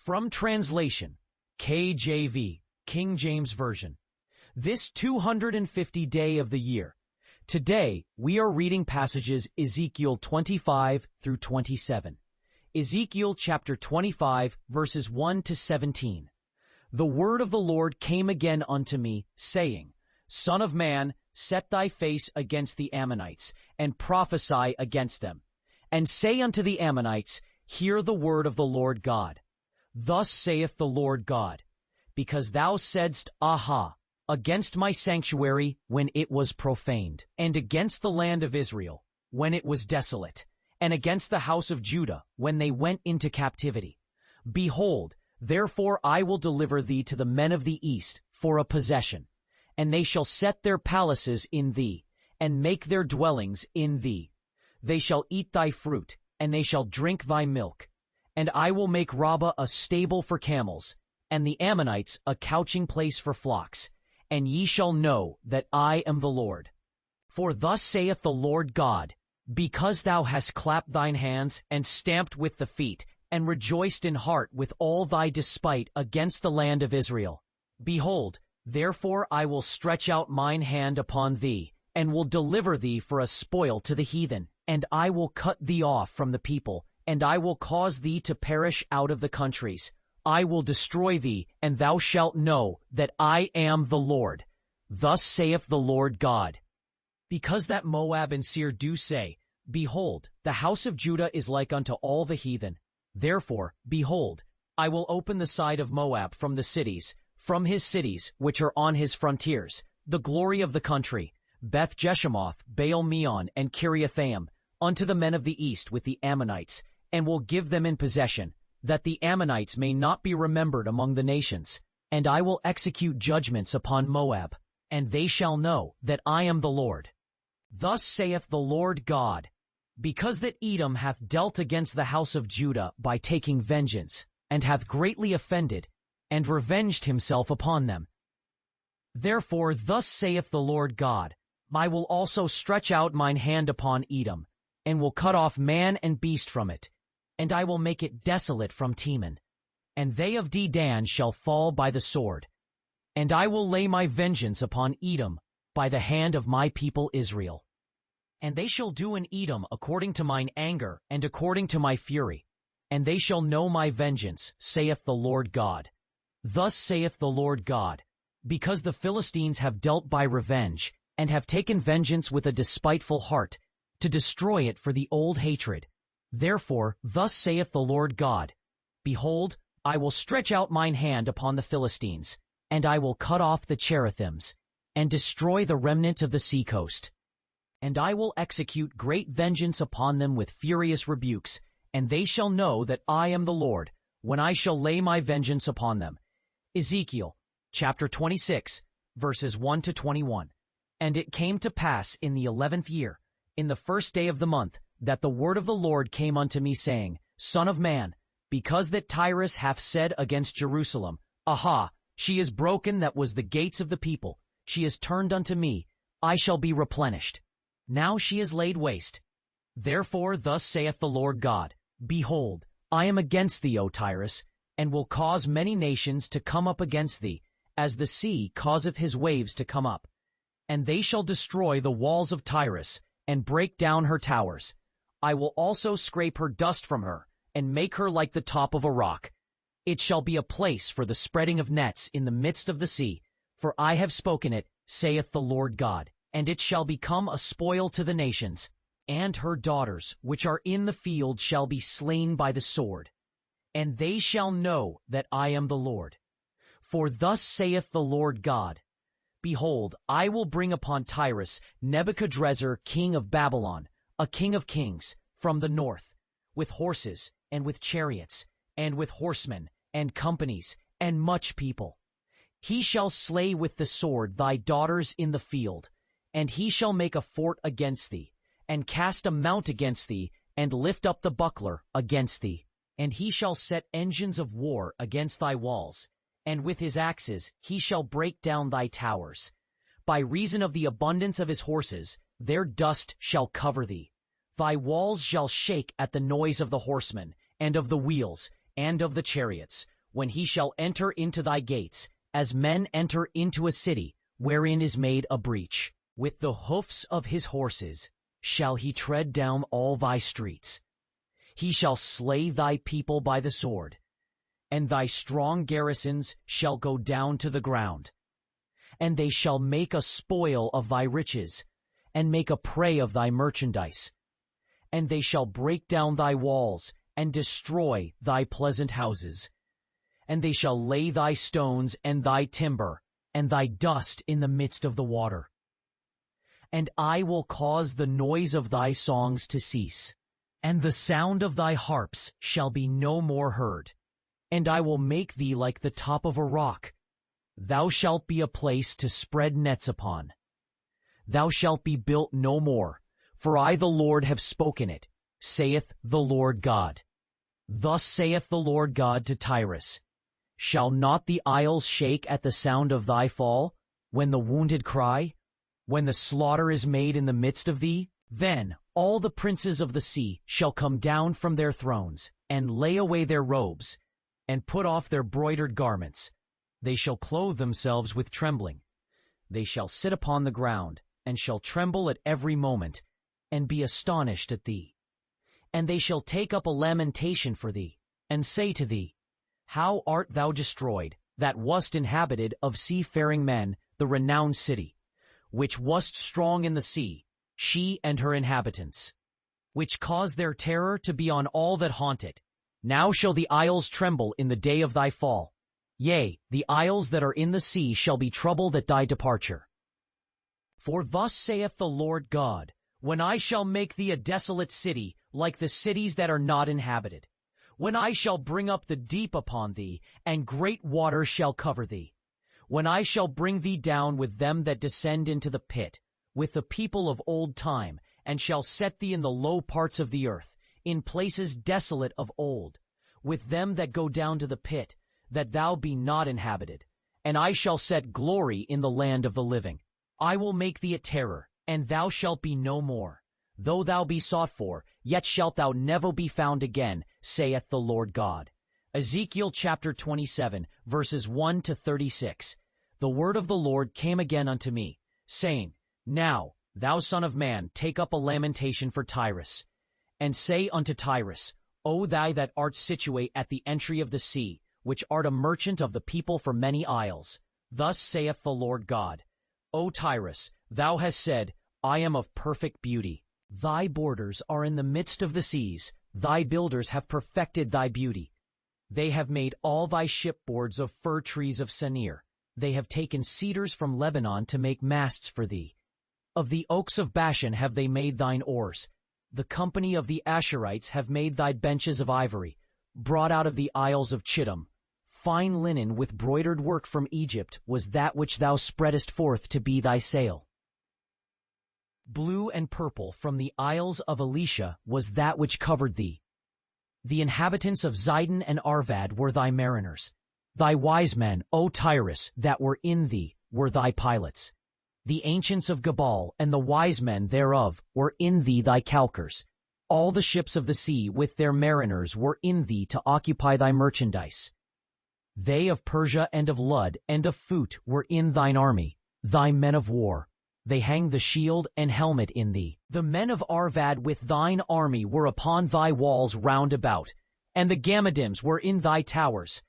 From translation, KJV, King James Version. This 250 day of the year. Today, we are reading passages Ezekiel 25 through 27. Ezekiel chapter 25, verses 1 to 17. The word of the Lord came again unto me, saying, Son of man, set thy face against the Ammonites, and prophesy against them. And say unto the Ammonites, Hear the word of the Lord God. Thus saith the Lord God, because thou saidst, Aha, against my sanctuary when it was profaned, and against the land of Israel when it was desolate, and against the house of Judah when they went into captivity. Behold, therefore I will deliver thee to the men of the east for a possession, and they shall set their palaces in thee, and make their dwellings in thee. They shall eat thy fruit, and they shall drink thy milk. And I will make Rabbah a stable for camels, and the Ammonites a couching place for flocks. And ye shall know that I am the Lord. For thus saith the Lord God, because thou hast clapped thine hands, and stamped with the feet, and rejoiced in heart with all thy despite against the land of Israel. Behold, therefore I will stretch out mine hand upon thee, and will deliver thee for a spoil to the heathen, and I will cut thee off from the people, and I will cause thee to perish out of the countries. I will destroy thee, and thou shalt know that I am the Lord. Thus saith the Lord God. Because that Moab and Tyre do say, Behold, the house of Judah is like unto all the heathen. Therefore, behold, I will open the side of Moab from the cities, from his cities which are on his frontiers, the glory of the country, Beth Jeshemoth, Baal Meon, and Kiriathaim, unto the men of the east with the Ammonites, and will give them in possession, that the Ammonites may not be remembered among the nations. And I will execute judgments upon Moab, and they shall know that I am the Lord. Thus saith the Lord God, because that Edom hath dealt against the house of Judah by taking vengeance, and hath greatly offended, and revenged himself upon them. Therefore thus saith the Lord God, I will also stretch out mine hand upon Edom, and will cut off man and beast from it, and I will make it desolate from Teman. And they of Dedan shall fall by the sword. And I will lay my vengeance upon Edom by the hand of my people Israel. And they shall do in Edom according to mine anger and according to my fury. And they shall know my vengeance, saith the Lord God. Thus saith the Lord God, because the Philistines have dealt by revenge, and have taken vengeance with a despiteful heart, to destroy it for the old hatred. Therefore, thus saith the Lord God, Behold, I will stretch out mine hand upon the Philistines, and I will cut off the cherethims, and destroy the remnant of the seacoast. And I will execute great vengeance upon them with furious rebukes, and they shall know that I am the Lord, when I shall lay my vengeance upon them. Ezekiel, chapter 26, verses 1 to 21. And it came to pass in the 11th year, in the first day of the month, that the word of the Lord came unto me, saying, Son of man, because that Tyrus hath said against Jerusalem, Aha, she is broken that was the gates of the people, she is turned unto me, I shall be replenished. Now she is laid waste. Therefore thus saith the Lord God, Behold, I am against thee, O Tyrus, and will cause many nations to come up against thee, as the sea causeth his waves to come up. And they shall destroy the walls of Tyrus, and break down her towers. I will also scrape her dust from her, and make her like the top of a rock. It shall be a place for the spreading of nets in the midst of the sea, for I have spoken it, saith the Lord God, and it shall become a spoil to the nations. And her daughters, which are in the field, shall be slain by the sword. And they shall know that I am the Lord. For thus saith the Lord God, Behold, I will bring upon Tyrus Nebuchadnezzar king of Babylon, a king of kings, from the north, with horses, and with chariots, and with horsemen, and companies, and much people. He shall slay with the sword thy daughters in the field, and he shall make a fort against thee, and cast a mount against thee, and lift up the buckler against thee. And he shall set engines of war against thy walls, and with his axes he shall break down thy towers. By reason of the abundance of his horses, their dust shall cover thee. Thy walls shall shake at the noise of the horsemen, and of the wheels, and of the chariots. when he shall enter into thy gates, as men enter into a city, wherein is made a breach. With the hoofs of his horses shall he tread down all thy streets. He shall slay thy people by the sword, and thy strong garrisons shall go down to the ground. And they shall make a spoil of thy riches, and make a prey of thy merchandise. And they shall break down thy walls, and destroy thy pleasant houses. And they shall lay thy stones and thy timber, and thy dust in the midst of the water. And I will cause the noise of thy songs to cease, and the sound of thy harps shall be no more heard. And I will make thee like the top of a rock. Thou shalt be a place to spread nets upon. Thou shalt be built no more, for I the Lord have spoken it, saith the Lord God. Thus saith the Lord God to Tyrus, shall not the isles shake at the sound of thy fall, when the wounded cry, when the slaughter is made in the midst of thee? Then all the princes of the sea shall come down from their thrones, and lay away their robes, and put off their broidered garments. They shall clothe themselves with trembling. They shall sit upon the ground, and shall tremble at every moment, and be astonished at thee. And they shall take up a lamentation for thee, and say to thee, how art thou destroyed, that wast inhabited of seafaring men, the renowned city, which wast strong in the sea, she and her inhabitants, which caused their terror to be on all that haunt it. Now shall the isles tremble in the day of thy fall. Yea, the isles that are in the sea shall be troubled at thy departure. For thus saith the Lord God, when I shall make thee a desolate city, like the cities that are not inhabited, when I shall bring up the deep upon thee, and great waters shall cover thee, when I shall bring thee down with them that descend into the pit, with the people of old time, and shall set thee in the low parts of the earth, in places desolate of old, with them that go down to the pit, that thou be not inhabited. And I shall set glory in the land of the living. I will make thee a terror, and thou shalt be no more. Though thou be sought for, yet shalt thou never be found again, saith the Lord God. Ezekiel chapter 27, verses 1 to 36. The word of the Lord came again unto me, saying, Now, thou son of man, take up a lamentation for Tyrus, and say unto Tyrus, O thou that art situate at the entry of the sea, which art a merchant of the people for many isles. Thus saith the Lord God, O Tyrus, thou hast said, I am of perfect beauty. Thy borders are in the midst of the seas. Thy builders have perfected thy beauty. They have made all thy shipboards of fir trees of Senir. They have taken cedars from Lebanon to make masts for thee. Of the oaks of Bashan have they made thine oars. The company of the Asherites have made thy benches of ivory, brought out of the isles of Chittim. Fine linen with broidered work from Egypt was that which thou spreadest forth to be thy sail. Blue and purple from the isles of Elisha was that which covered thee. The inhabitants of Zidon and Arvad were thy mariners. Thy wise men, O Tyrus, that were in thee, were thy pilots. The ancients of Gebal and the wise men thereof were in thee thy calkers. All the ships of the sea with their mariners were in thee to occupy thy merchandise. They of Persia and of Lud and of Phut were in thine army, thy men of war. They hang the shield and helmet in thee. The men of Arvad with thine army were upon thy walls round about, and the Gammadims were in thy towers.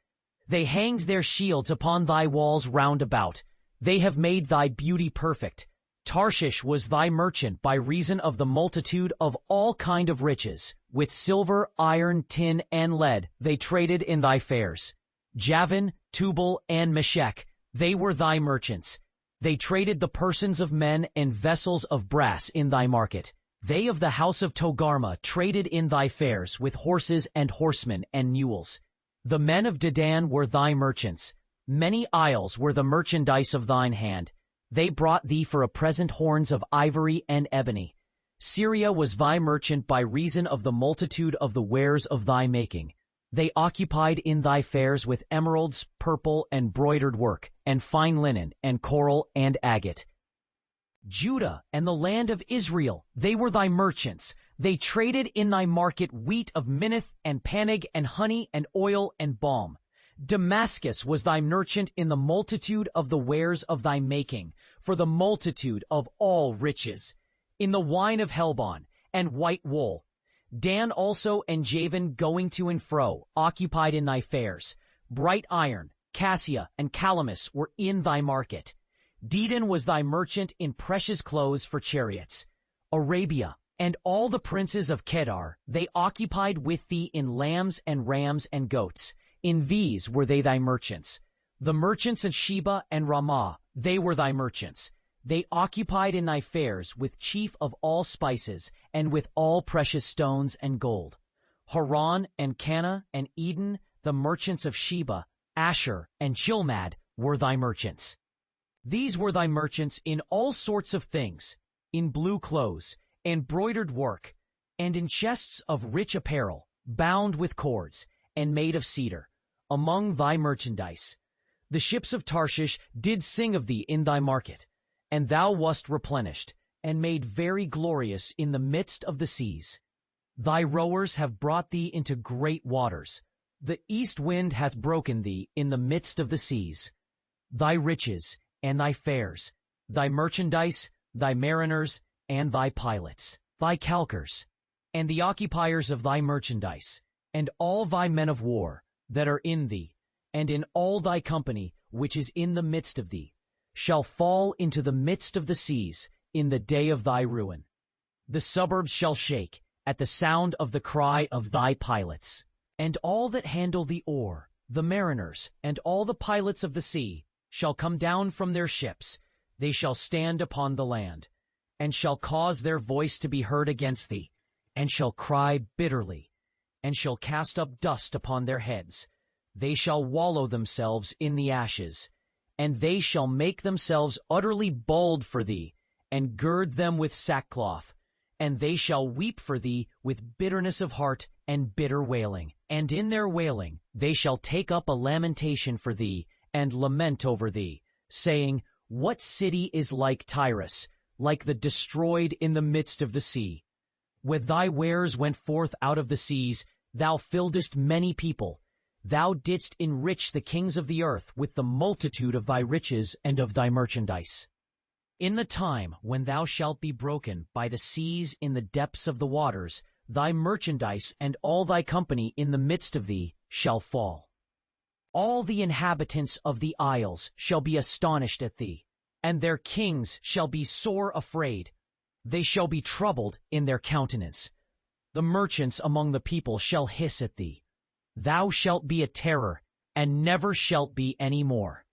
They hanged their shields upon thy walls round about. They have made thy beauty perfect. Tarshish was thy merchant by reason of the multitude of all kind of riches. With silver, iron, tin, and lead they traded in thy fairs. Javan, Tubal, and Meshech, they were thy merchants. They traded the persons of men and vessels of brass in thy market. They of the house of Togarmah traded in thy fairs with horses and horsemen and mules. The men of Dedan were thy merchants. Many isles were the merchandise of thine hand. They brought thee for a present horns of ivory and ebony. Syria was thy merchant by reason of the multitude of the wares of thy making. They occupied in thy fairs with emeralds, purple, and broidered work, and fine linen, and coral, and agate. Judah and the land of Israel, they were thy merchants. They traded in thy market wheat of Minnith, and Panig, and honey, and oil, and balm. Damascus was thy merchant in the multitude of the wares of thy making, for the multitude of all riches, in the wine of Helbon, and white wool. Dan also and Javan going to and fro, occupied in thy fairs. Bright iron, cassia, and calamus were in thy market. Dedan was thy merchant in precious clothes for chariots. Arabia, and all the princes of Kedar, they occupied with thee in lambs and rams and goats. In these were they thy merchants. The merchants of Sheba and Ramah, they were thy merchants. They occupied in thy fairs with chief of all spices, and with all precious stones and gold. Haran and Cana and Eden, the merchants of Sheba, Asher and Chilmad, were thy merchants. These were thy merchants in all sorts of things, in blue clothes, and broidered work, and in chests of rich apparel, bound with cords, and made of cedar, among thy merchandise. The ships of Tarshish did sing of thee in thy market, and thou wast replenished, and made very glorious in the midst of the seas. Thy rowers have brought thee into great waters. The east wind hath broken thee in the midst of the seas. Thy riches and thy fairs, thy merchandise, thy mariners, and thy pilots, thy calkers, and the occupiers of thy merchandise, and all thy men of war that are in thee, and in all thy company which is in the midst of thee, shall fall into the midst of the seas in the day of thy ruin. The suburbs shall shake at the sound of the cry of thy pilots. And all that handle the oar, the mariners, and all the pilots of the sea, shall come down from their ships. They shall stand upon the land, and shall cause their voice to be heard against thee, and shall cry bitterly, and shall cast up dust upon their heads. They shall wallow themselves in the ashes, and they shall make themselves utterly bald for thee, and gird them with sackcloth. And they shall weep for thee with bitterness of heart and bitter wailing. And in their wailing they shall take up a lamentation for thee, and lament over thee, saying, What city is like Tyrus, like the destroyed in the midst of the sea? When thy wares went forth out of the seas, thou filledst many people. Thou didst enrich the kings of the earth with the multitude of thy riches and of thy merchandise. In the time when thou shalt be broken by the seas in the depths of the waters, thy merchandise and all thy company in the midst of thee shall fall. All the inhabitants of the isles shall be astonished at thee, and their kings shall be sore afraid. They shall be troubled in their countenance. The merchants among the people shall hiss at thee. Thou shalt be a terror, and never shalt be any more.